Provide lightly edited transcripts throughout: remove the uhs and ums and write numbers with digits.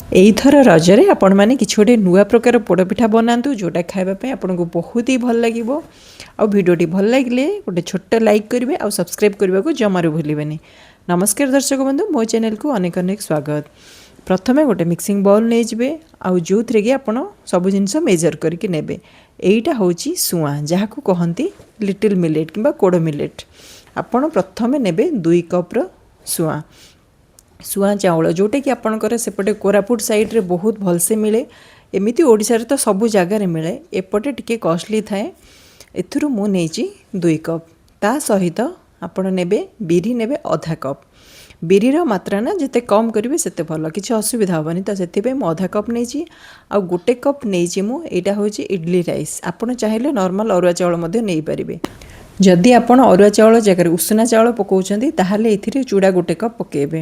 ଏଇଥର ରଜରେ ଆପଣମାନେ କିଛି ଗୋଟେ ନୂଆ ପ୍ରକାର ପୋଡ଼ପିଠା ବନାନ୍ତୁ ଯେଉଁଟା ଖାଇବା ପାଇଁ ଆପଣଙ୍କୁ ବହୁତ ହି ଭଲ ଲାଗିବ। ଆଉ ଭିଡ଼ିଓଟି ଭଲ ଲାଗିଲେ ଗୋଟେ ଛୋଟ ଲାଇକ୍ କରିବେ ଆଉ ସବସ୍କ୍ରାଇବ୍ କରିବାକୁ ଜମାରୁ ଭୁଲିବେନି। ନମସ୍କାର ଦର୍ଶକ ବନ୍ଧୁ, ମୋ ଚ୍ୟାନେଲକୁ ଅନେକ ଅନେକ ସ୍ୱାଗତ। ପ୍ରଥମେ ଗୋଟେ ମିକ୍ସିଂ ବାଉଲ୍ ନେଇଯିବେ ଆଉ ଯେଉଁଥିରେ କି ଆପଣ ସବୁ ଜିନିଷ ମେଜର କରିକି ନେବେ। ଏଇଟା ହେଉଛି ସୁଆଁ, ଯାହାକୁ କହନ୍ତି ଲିଟିଲ୍ ମିଲେଟ୍ କିମ୍ବା କୋଡ଼ ମିଲେଟ୍। ଆପଣ ପ୍ରଥମେ ନେବେ 2 କପ୍ର ସୁଆଁ। ସୁଆଁ ଚାଉଳ ଯେଉଁଟାକି ଆପଣଙ୍କର ସେପଟେ କୋରାପୁଟ ସାଇଡ଼୍ରେ ବହୁତ ଭଲସେ ମିଳେ। ଏମିତି ଓଡ଼ିଶାରେ ତ ସବୁ ଜାଗାରେ ମିଳେ, ଏପଟେ ଟିକେ କଷ୍ଟଲି ଥାଏ। ଏଥିରୁ ମୁଁ ନେଇଛି 2 କପ୍। ତା ସହିତ ଆପଣ ନେବେ ବିରି ନେବେ ଅଧା କପ୍। ବିରିର ମାତ୍ରା ନା ଯେତେ କମ୍ କରିବେ ସେତେ ଭଲ, କିଛି ଅସୁବିଧା ହେବନି। ତ ସେଥିପାଇଁ ମୁଁ ଅଧା କପ୍ ନେଇଛି। ଆଉ 1 କପ୍ ନେଇଛି ମୁଁ, ଏଇଟା ହେଉଛି ଇଡ଼ଲି ରାଇସ୍। ଆପଣ ଚାହିଁଲେ ନର୍ମାଲ୍ ଅରୁଆ ଚାଉଳ ମଧ୍ୟ ନେଇପାରିବେ। ଯଦି ଆପଣ ଅରୁଆ ଚାଉଳ ଜାଗାରେ ଉଷୁନା ଚାଉଳ ପକାଉଛନ୍ତି ତାହେଲେ ଏଥିରେ ଚୁଡ଼ା 1 କପ୍ ପକାଇବେ।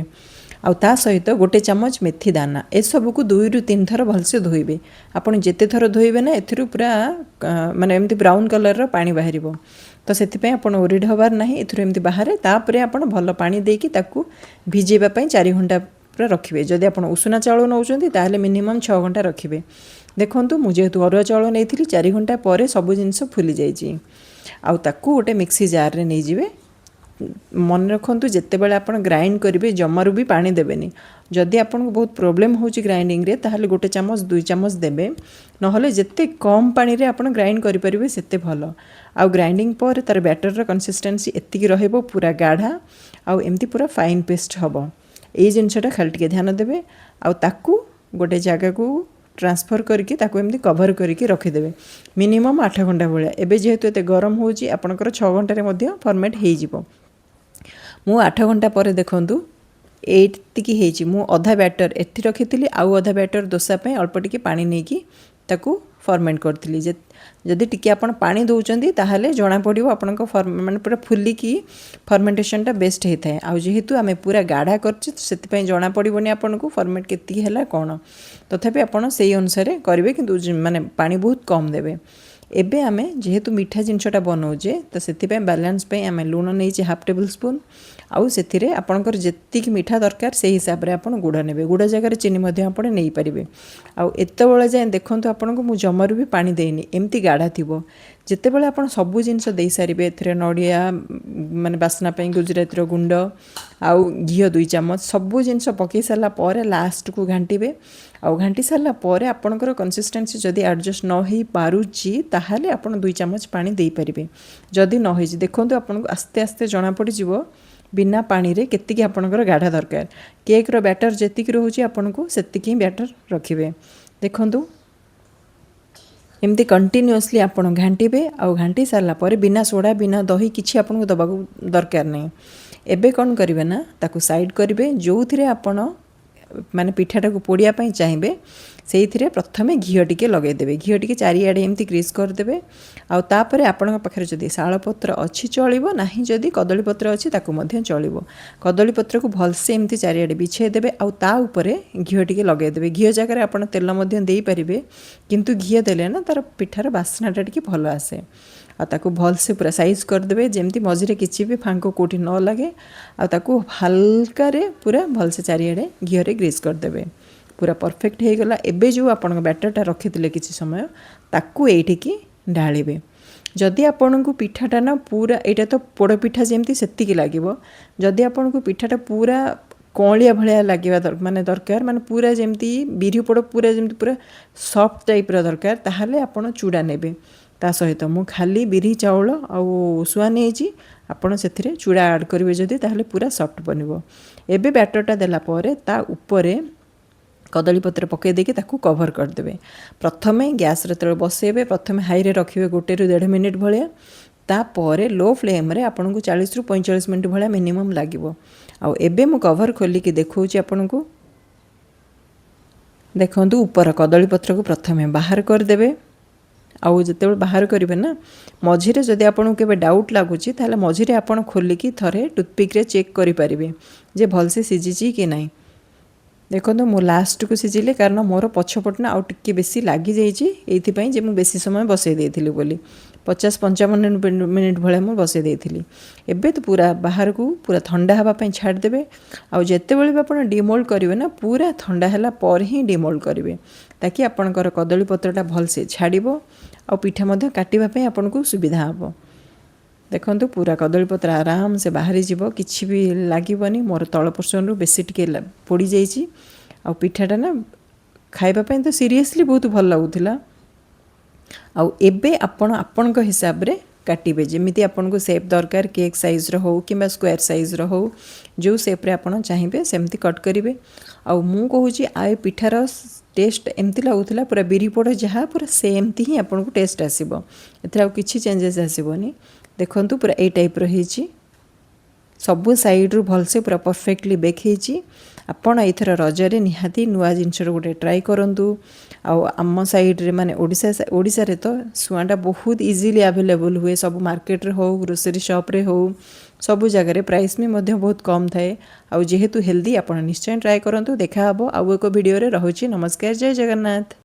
ଆଉ ତା ସହିତ 1 ଚାମଚ ମେଥି ଦାନା। ଏସବୁକୁ 2ରୁ 3 ଥର ଭଲସେ ଧୋଇବେ। ଆପଣ ଯେତେ ଥର ଧୋଇବେ ନା ଏଥିରୁ ପୁରା ମାନେ ଏମିତି ବ୍ରାଉନ୍ କଲର୍ର ପାଣି ବାହାରିବ। ତ ସେଥିପାଇଁ ଆପଣ ଓରିଡ୍ ହେବାର ନାହିଁ, ଏଥିରୁ ଏମିତି ବାହାରେ। ତାପରେ ଆପଣ ଭଲ ପାଣି ଦେଇକି ତାକୁ ଭିଜେଇବା ପାଇଁ 4 ଘଣ୍ଟା ପୁରା ରଖିବେ। ଯଦି ଆପଣ ଉଷୁନା ଚାଉଳ ନେଉଛନ୍ତି ତାହେଲେ ମିନିମମ୍ 6 ଘଣ୍ଟା ରଖିବେ। ଦେଖନ୍ତୁ ମୁଁ ଯେହେତୁ ଅରୁଆ ଚାଉଳ ନେଇଥିଲି 4 ଘଣ୍ଟା ପରେ ସବୁ ଜିନିଷ ଫୁଲି ଯାଇଛି। ଆଉ ତାକୁ ଗୋଟେ ମିକ୍ସି ଜାର୍ରେ ନେଇଯିବେ। ମନେ ରଖନ୍ତୁ ଯେତେବେଳେ ଆପଣ ଗ୍ରାଇଣ୍ଡ କରିବେ ଜମାରୁ ବି ପାଣି ଦେବେନି। ଯଦି ଆପଣଙ୍କୁ ବହୁତ ପ୍ରୋବ୍ଲେମ୍ ହେଉଛି ଗ୍ରାଇଣ୍ଡିଙ୍ଗରେ ତାହେଲେ 1 ଚାମଚ 2 ଚାମଚ ଦେବେ। ନହେଲେ ଯେତେ କମ୍ ପାଣିରେ ଆପଣ ଗ୍ରାଇଣ୍ଡ କରିପାରିବେ ସେତେ ଭଲ। ଆଉ ଗ୍ରାଇଣ୍ଡିଙ୍ଗ ପରେ ତା'ର ବ୍ୟାଟରର କନସିଷ୍ଟେନ୍ସି ଏତିକି ରହିବ, ପୁରା ଗାଢ଼ା ଆଉ ଏମିତି ପୁରା ଫାଇନ୍ ପେଷ୍ଟ ହେବ। ଏଇ ଜିନିଷଟା ଖାଲି ଟିକେ ଧ୍ୟାନ ଦେବେ। ଆଉ ତାକୁ ଗୋଟେ ଜାଗାକୁ ଟ୍ରାନ୍ସଫର୍ କରିକି ତାକୁ ଏମିତି କଭର୍ କରିକି ରଖିଦେବେ ମିନିମମ୍ 8 ଘଣ୍ଟା ଭଳିଆ। ଏବେ ଯେହେତୁ ଏତେ ଗରମ ହେଉଛି ଆପଣଙ୍କର 6 ଘଣ୍ଟାରେ ମଧ୍ୟ ଫର୍ମେଟ୍ ହେଇଯିବ। ମୁଁ 8 ଘଣ୍ଟା ପରେ ଦେଖନ୍ତୁ ଏତିକି ହେଇଛି। ମୁଁ ଅଧା ବ୍ୟାଟର ଏଠି ରଖିଥିଲି, ଆଉ ଅଧା ବ୍ୟାଟର ଦୋସା ପାଇଁ ଅଳ୍ପ ଟିକେ ପାଣି ନେଇକି ତାକୁ ଫର୍ମେଣ୍ଟ କରିଥିଲି। ଯଦି ଟିକେ ଆପଣ ପାଣି ଦେଉଛନ୍ତି ତାହେଲେ ଜଣାପଡ଼ିବ ଆପଣଙ୍କ ମାନେ ପୁରା ଫୁଲିକି ଫର୍ମେଣ୍ଟେସନ୍ଟା ବେଷ୍ଟ ହେଇଥାଏ। ଆଉ ଯେହେତୁ ଆମେ ପୁରା ଗାଢ଼ା କରିଛୁ ସେଥିପାଇଁ ଜଣାପଡ଼ିବନି ଆପଣଙ୍କୁ ଫର୍ମେଣ୍ଟ କେତିକି ହେଲା କ'ଣ। ତଥାପି ଆପଣ ସେଇ ଅନୁସାରେ କରିବେ, କିନ୍ତୁ ମାନେ ପାଣି ବହୁତ କମ୍ ଦେବେ। ଏବେ ଆମେ ଯେହେତୁ ମିଠା ଜିନିଷଟା ବନାଉଛେ ତ ସେଥିପାଇଁ ବାଲାନ୍ସ ପାଇଁ ଆମେ ଲୁଣ ନେଇଛେ 1/2 ଟେବୁଲ୍ ସ୍ପୁନ୍। ଆଉ ସେଥିରେ ଆପଣଙ୍କର ଯେତିକି ମିଠା ଦରକାର ସେଇ ହିସାବରେ ଆପଣ ଗୁଡ଼ ନେବେ। ଗୁଡ଼ ଜାଗାରେ ଚିନି ମଧ୍ୟ ଆପଣ ନେଇପାରିବେ। ଆଉ ଏତେବେଳେ ଯାଏଁ ଦେଖନ୍ତୁ ଆପଣଙ୍କୁ ମୁଁ ଜମାରୁ ବି ପାଣି ଦେଇନି, ଏମିତି ଗାଢ଼ା ଥିବ। ଯେତେବେଳେ ଆପଣ ସବୁ ଜିନିଷ ଦେଇସାରିବେ, ଏଥିରେ ନଡ଼ିଆ ମାନେ ବାସ୍ନା ପାଇଁ ଗୁଜୁରାତିର ଗୁଣ୍ଡ ଆଉ ଘିଅ 2 ଚାମଚ ସବୁ ଜିନିଷ ପକାଇ ସାରିଲା ପରେ ଲାଷ୍ଟକୁ ଘାଣ୍ଟିବେ। ଆଉ ଘାଣ୍ଟି ସାରିଲା ପରେ ଆପଣଙ୍କର କନସିଷ୍ଟେନ୍ସି ଯଦି ଆଡ଼ଜଷ୍ଟ ନ ହେଇପାରୁଛି ତାହେଲେ ଆପଣ 2 ଚାମଚ ପାଣି ଦେଇପାରିବେ। ଯଦି ନ ହେଇଛି ଦେଖନ୍ତୁ ଆପଣଙ୍କୁ ଆସ୍ତେ ଆସ୍ତେ ଜଣାପଡ଼ିଯିବ ବିନା ପାଣିରେ କେତିକି ଆପଣଙ୍କର ଗାଢ଼ା ଦରକାର। କେକ୍ର ବ୍ୟାଟର ଯେତିକି ରହୁଛି ଆପଣଙ୍କୁ ସେତିକି ହିଁ ବ୍ୟାଟର ରଖିବେ। ଦେଖନ୍ତୁ ଏମିତି କଣ୍ଟିନ୍ୟୁଅସଲି ଆପଣ ଘାଣ୍ଟିବେ। ଆଉ ଘାଣ୍ଟି ସାରିଲା ପରେ ବିନା ସୋଡ଼ା ବିନା ଦହି କିଛି ଆପଣଙ୍କୁ ଦେବାକୁ ଦରକାର ନାହିଁ। ଏବେ କ'ଣ କରିବେ ନା ତାକୁ ସାଇଡ଼୍ କରିବେ। ଯେଉଁଥିରେ ଆପଣ ମାନେ ପିଠାଟାକୁ ପୋଡ଼ିବା ପାଇଁ ଚାହିଁବେ ସେଇଥିରେ ପ୍ରଥମେ ଘିଅ ଟିକେ ଲଗାଇଦେବେ। ଘିଅ ଟିକେ ଚାରିଆଡ଼େ ଏମିତି ଗ୍ରୀସ୍ କରିଦେବେ। ଆଉ ତାପରେ ଆପଣଙ୍କ ପାଖରେ ଯଦି ଶାଳପତ୍ର ଅଛି ଚଳିବ, ନାହିଁ ଯଦି କଦଳୀପତ୍ର ଅଛି ତାକୁ ମଧ୍ୟ ଚଳିବ। କଦଳୀପତ୍ରକୁ ଭଲସେ ଏମିତି ଚାରିଆଡ଼େ ବିଛାଇ ଦେବେ ଆଉ ତା ଉପରେ ଘିଅ ଟିକେ ଲଗାଇଦେବେ। ଘିଅ ଜାଗାରେ ଆପଣ ତେଲ ମଧ୍ୟ ଦେଇପାରିବେ, କିନ୍ତୁ ଘିଅ ଦେଲେ ନା ତା'ର ପିଠାର ବାସ୍ନାଟା ଟିକେ ଭଲ ଆସେ। ଆଉ ତାକୁ ଭଲସେ ପୁରା ସାଇଜ୍ କରିଦେବେ ଯେମିତି ମଝିରେ କିଛି ବି ଫାଙ୍କ କେଉଁଠି ନ ଲାଗେ। ଆଉ ତାକୁ ହାଲକାରେ ପୁରା ଭଲସେ ଚାରିଆଡ଼େ ଘିଅରେ ଗ୍ରୀସ୍ କରିଦେବେ। ପୁରା ପରଫେକ୍ଟ ହେଇଗଲା। ଏବେ ଯେଉଁ ଆପଣଙ୍କ ବ୍ୟାଟରଟା ରଖିଥିଲେ କିଛି ସମୟ ତାକୁ ଏଇଠିକି ଢାଳିବେ। ଯଦି ଆପଣଙ୍କୁ ପିଠାଟା ନା ପୁରା, ଏଇଟା ତ ପୋଡ଼ପିଠା ଯେମିତି ସେତିକି ଲାଗିବ। ଯଦି ଆପଣଙ୍କୁ ପିଠାଟା ପୁରା କଅଁଳିଆ ଭଳିଆ ଲାଗିବା ମାନେ ଦରକାର, ମାନେ ପୁରା ଯେମିତି ବିରି ପୋଡ଼ ପୁରା ଯେମିତି ପୁରା ସଫ୍ଟ ଟାଇପ୍ର ଦରକାର, ତାହେଲେ ଆପଣ ଚୁଡ଼ା ନେବେ। ତା ସହିତ ମୁଁ ଖାଲି ବିରି ଚାଉଳ ଆଉ ସୁଆଁ ନେଇଛି, ଆପଣ ସେଥିରେ ଚୁଡ଼ା ଆଡ଼୍ କରିବେ ଯଦି ତାହେଲେ ପୁରା ସଫ୍ଟ ବନିବ। ଏବେ ବ୍ୟାଟରଟା ଦେଲା ପରେ ତା ଉପରେ କଦଳୀପତ୍ର ପକାଇ ଦେଇକି ତାକୁ କଭର୍ କରିଦେବେ। ପ୍ରଥମେ ଗ୍ୟାସ୍ରେ ଯେତେବେଳେ ବସାଇବେ ପ୍ରଥମେ ହାଇରେ ରଖିବେ 1ରୁ 1.5 ମିନିଟ୍ ଭଳିଆ। ତାପରେ ଲୋ ଫ୍ଲେମ୍ରେ ଆପଣଙ୍କୁ 40ରୁ 45 ମିନିଟ୍ ଭଳିଆ ମିନିମମ୍ ଲାଗିବ। ଆଉ ଏବେ ମୁଁ କଭର୍ ଖୋଲିକି ଦେଖାଉଛି ଆପଣଙ୍କୁ। ଦେଖନ୍ତୁ ଉପର କଦଳୀପତ୍ରକୁ ପ୍ରଥମେ ବାହାର କରିଦେବେ। ଆଉ ଯେତେବେଳେ ବାହାର କରିବେ ନା ମଝିରେ ଯଦି ଆପଣଙ୍କୁ କେବେ ଡାଉଟ୍ ଲାଗୁଛି ତାହେଲେ ମଝିରେ ଆପଣ ଖୋଲିକି ଥରେ ଟୁଥପିକ୍ରେ ଚେକ୍ କରିପାରିବେ ଯେ ଭଲସେ ସିଝିଛି କି ନାହିଁ। ଦେଖନ୍ତୁ ମୁଁ ଲାଷ୍ଟକୁ ସିଝିଲେ, କାରଣ ମୋର ପଛପଟ ନା ଆଉ ଟିକେ ବେଶୀ ଲାଗିଯାଇଛି, ଏଇଥିପାଇଁ ଯେ ମୁଁ ବେଶୀ ସମୟ ବସାଇ ଦେଇଥିଲି ବୋଲି। 50-55 मिनिट भाया मुझे बसई देती। एबे तो पूरा बाहर को पूरा ठंडा हाँवाई छाड़देवे। आउ जितेबाला भी आप डिमोल्ड करेंगे ना पूरा ठंडा है पर ही डिमोल्ड करेंगे ताकि आपणकर कदली पत्रटा भलसे छाड़ आ पिठा काटापी आपन को सुविधा हम। देखो पूरा कदली पत्र आराम से बाहरी जीव किसी भी लगभग मोर तल पोर्सन रू बेसी टिके पोड़ी जाइए। आ पिठाटा ना खाइबापी तो सीरियसली बहुत भल लगुला। आउ एबे आपण हिसाब रे काटिबे जेमिति आपन को शेप दरकार केक साइज रो हो कि स्क्वायर साइज रो हो जो शेप रे आपन चाहिए सेमती कट करेंगे। आउ मु कहूँ आए पिठार टेस्ट एमती लगुला पूरा बिरी पोड़ जहाँ पूरा सेमती ही आपन को टेस्ट आसो ए किसी चेंजेस आसबनी। देखु पूरा ए टाइप रही सबु साइड रू भलसे पूरा परफेक्टली बेक होती। आपण एथर रजरे निहाती नुआ जिनस गोटे ट्राई करूँ। आम साइड रे माने ओडिशा रे तो सुआटा बहुत इजीली अवेलेबल हुए सब मार्केट रे हो ग्रोसरी शॉप रे हो सबु जगह प्राइस भी बहुत कम थाए। आउ जेहेतु हेल्दी आपण निश्चय ट्राई करूँ। देखा आउ एक वीडियो रे रहुछि। नमस्कार, जय जगन्नाथ।